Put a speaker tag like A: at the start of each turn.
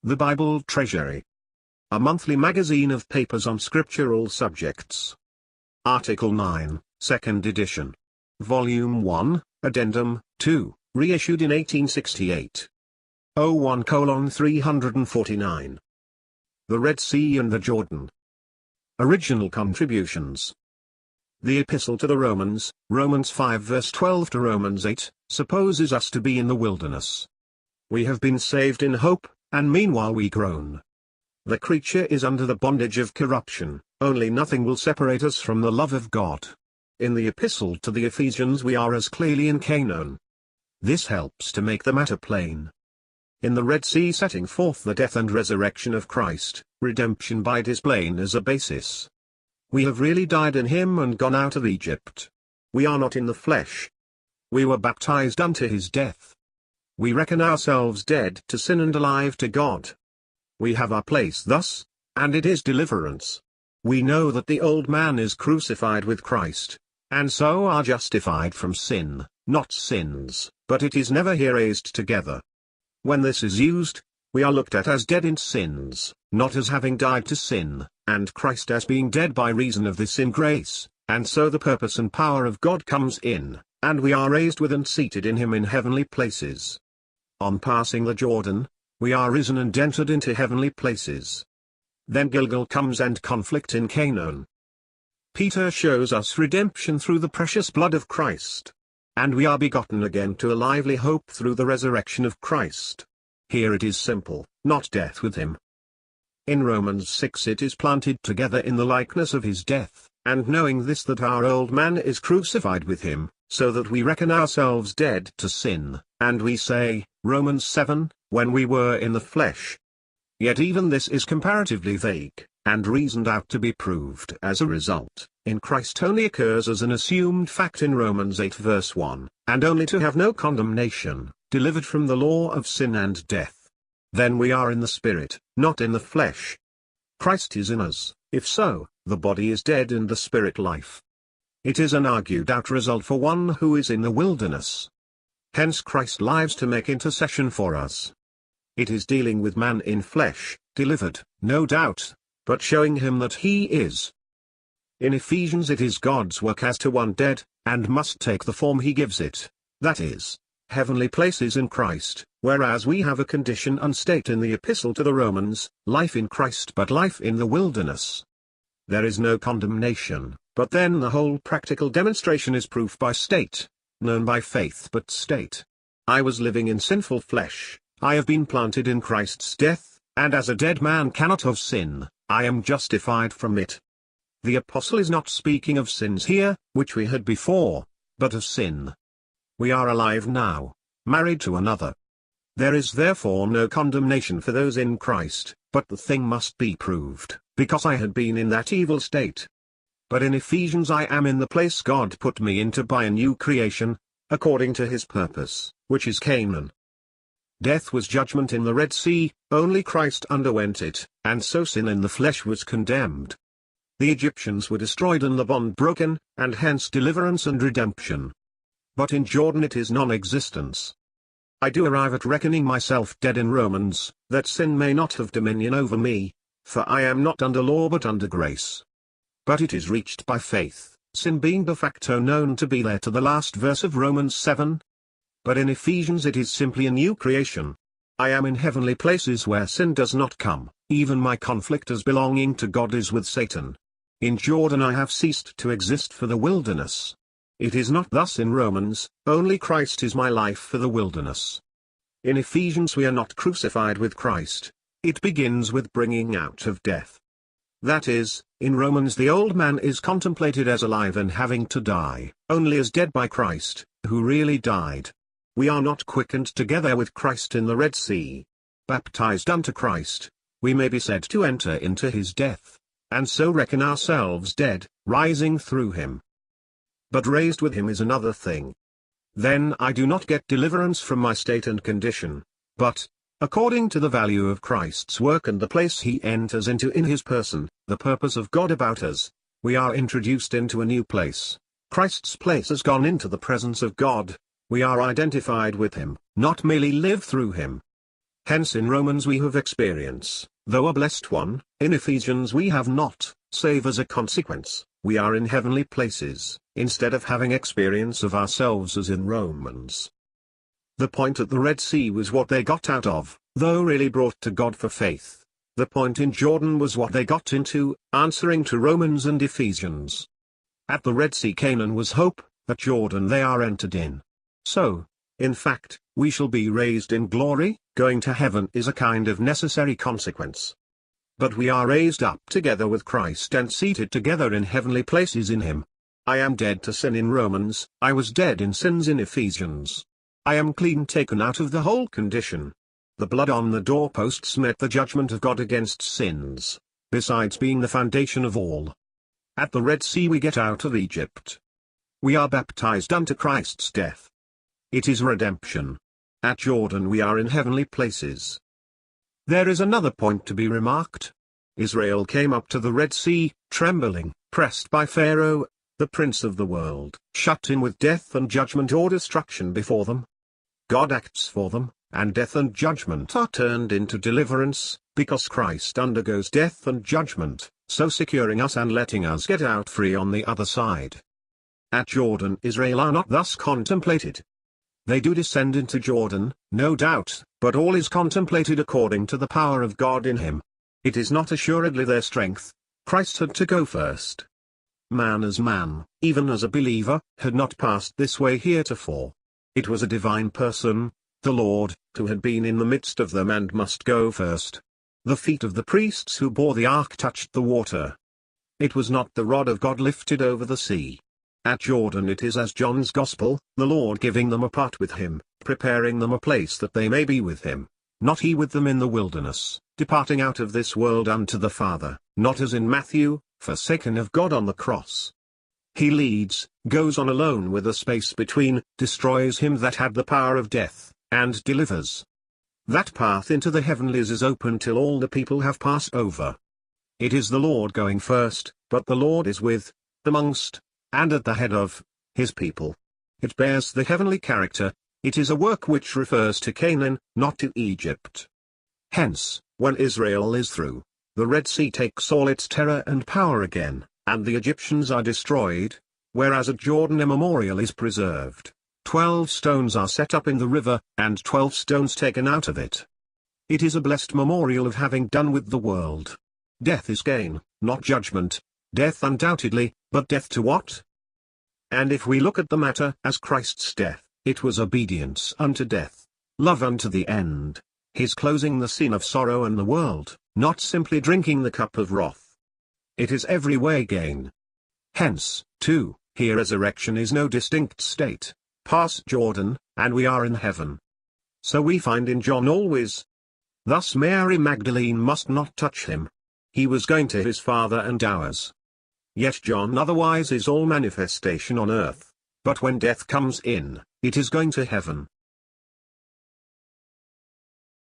A: The Bible Treasury. A monthly magazine of papers on scriptural subjects. Article 9, 2nd edition. Volume 1, Addendum 2, reissued in 1868. 01:349. The Red Sea and the Jordan. Original contributions. The Epistle to the Romans, Romans 5 verse 12 to Romans 8, supposes us to be in the wilderness. We have been saved in hope, and meanwhile we groan. The creature is under the bondage of corruption, only nothing will separate us from the love of God. In the Epistle to the Ephesians we are as clearly in Canaan. This helps to make the matter plain. In the Red Sea setting forth the death and resurrection of Christ, redemption by displaying as a basis. We have really died in him and gone out of Egypt. We are not in the flesh. We were baptized unto his death. We reckon ourselves dead to sin and alive to God. We have our place thus, and it is deliverance. We know that the old man is crucified with Christ, and so are justified from sin, not sins, but it is never here raised together. When this is used, we are looked at as dead in sins, not as having died to sin, and Christ as being dead by reason of this in grace, and so the purpose and power of God comes in, and we are raised with and seated in him in heavenly places. On passing the Jordan, we are risen and entered into heavenly places. Then Gilgal comes and conflict in Canaan. Peter shows us redemption through the precious blood of Christ. And we are begotten again to a lively hope through the resurrection of Christ. Here it is simple, not death with him. In Romans 6 it is planted together in the likeness of his death, and knowing this that our old man is crucified with him, so that we reckon ourselves dead to sin, and we say, Romans 7, when we were in the flesh. Yet even this is comparatively vague, and reasoned out to be proved as a result, in Christ only occurs as an assumed fact in Romans 8 verse 1, and only to have no condemnation, delivered from the law of sin and death. Then we are in the Spirit, not in the flesh. Christ is in us, if so, the body is dead and the spirit life. It is an argued out result for one who is in the wilderness. Hence Christ lives to make intercession for us. It is dealing with man in flesh, delivered, no doubt, but showing him that he is. In Ephesians it is God's work as to one dead, and must take the form he gives it, that is, heavenly places in Christ, whereas we have a condition unstate in the Epistle to the Romans, life in Christ but life in the wilderness. There is no condemnation, but then the whole practical demonstration is proof by state, known by faith but state. I was living in sinful flesh, I have been planted in Christ's death, and as a dead man cannot have sin, I am justified from it. The apostle is not speaking of sins here, which we had before, but of sin. We are alive now, married to another. There is therefore no condemnation for those in Christ, but the thing must be proved, because I had been in that evil state. But in Ephesians I am in the place God put me into by a new creation, according to his purpose, which is Canaan. Death was judgment in the Red Sea, only Christ underwent it, and so sin in the flesh was condemned. The Egyptians were destroyed and the bond broken, and hence deliverance and redemption. But in Jordan it is non-existence. I do arrive at reckoning myself dead in Romans, that sin may not have dominion over me, for I am not under law but under grace. But it is reached by faith, sin being de facto known to be there to the last verse of Romans 7. But in Ephesians it is simply a new creation. I am in heavenly places where sin does not come, even my conflict as belonging to God is with Satan. In Jordan I have ceased to exist for the wilderness. It is not thus in Romans, only Christ is my life for the wilderness. In Ephesians we are not crucified with Christ, it begins with bringing out of death. That is, in Romans the old man is contemplated as alive and having to die, only as dead by Christ, who really died. We are not quickened together with Christ in the Red Sea. Baptized unto Christ, we may be said to enter into his death, and so reckon ourselves dead, rising through him. But raised with him is another thing. Then I do not get deliverance from my state and condition, but, according to the value of Christ's work and the place he enters into in his person, the purpose of God about us, we are introduced into a new place. Christ's place has gone into the presence of God. We are identified with him, not merely live through him. Hence in Romans we have experience, though a blessed one; in Ephesians we have not, save as a consequence, we are in heavenly places, instead of having experience of ourselves as in Romans. The point at the Red Sea was what they got out of, though really brought to God for faith. The point in Jordan was what they got into, answering to Romans and Ephesians. At the Red Sea Canaan was hope, at Jordan they are entered in. So, in fact, we shall be raised in glory. Going to heaven is a kind of necessary consequence. But we are raised up together with Christ and seated together in heavenly places in him. I am dead to sin in Romans, I was dead in sins in Ephesians. I am clean taken out of the whole condition. The blood on the doorposts met the judgment of God against sins, besides being the foundation of all. At the Red Sea we get out of Egypt. We are baptized unto Christ's death. It is redemption. At Jordan we are in heavenly places. There is another point to be remarked. Israel came up to the Red Sea, trembling, pressed by Pharaoh, the prince of the world, shut in with death and judgment or destruction before them. God acts for them, and death and judgment are turned into deliverance, because Christ undergoes death and judgment, so securing us and letting us get out free on the other side. At Jordan Israel are not thus contemplated. They do descend into Jordan, no doubt, but all is contemplated according to the power of God in him. It is not assuredly their strength. Christ had to go first. Man as man, even as a believer, had not passed this way heretofore. It was a divine person, the Lord, who had been in the midst of them and must go first. The feet of the priests who bore the ark touched the water. It was not the rod of God lifted over the sea. At Jordan it is as John's Gospel, the Lord giving them a part with him, preparing them a place that they may be with him, not he with them in the wilderness, departing out of this world unto the Father, not as in Matthew, forsaken of God on the cross. He leads, goes on alone with a space between, destroys him that had the power of death, and delivers. That path into the heavenlies is open till all the people have passed over. It is the Lord going first, but the Lord is with, amongst, and at the head of, his people. It bears the heavenly character. It is a work which refers to Canaan, not to Egypt. Hence, when Israel is through, the Red Sea takes all its terror and power again, and the Egyptians are destroyed, whereas at Jordan a memorial is preserved. 12 stones are set up in the river, and 12 stones taken out of it. It is a blessed memorial of having done with the world. Death is gain, not judgment. Death undoubtedly, but death to what? And if we look at the matter as Christ's death, it was obedience unto death, love unto the end, his closing the scene of sorrow and the world, not simply drinking the cup of wrath. It is every way gain. Hence, too, here resurrection is no distinct state. Pass Jordan, and we are in heaven. So we find in John always. Thus Mary Magdalene must not touch him. He was going to his Father and ours. Yet John otherwise is all manifestation on earth, but when death comes in, it is going to heaven.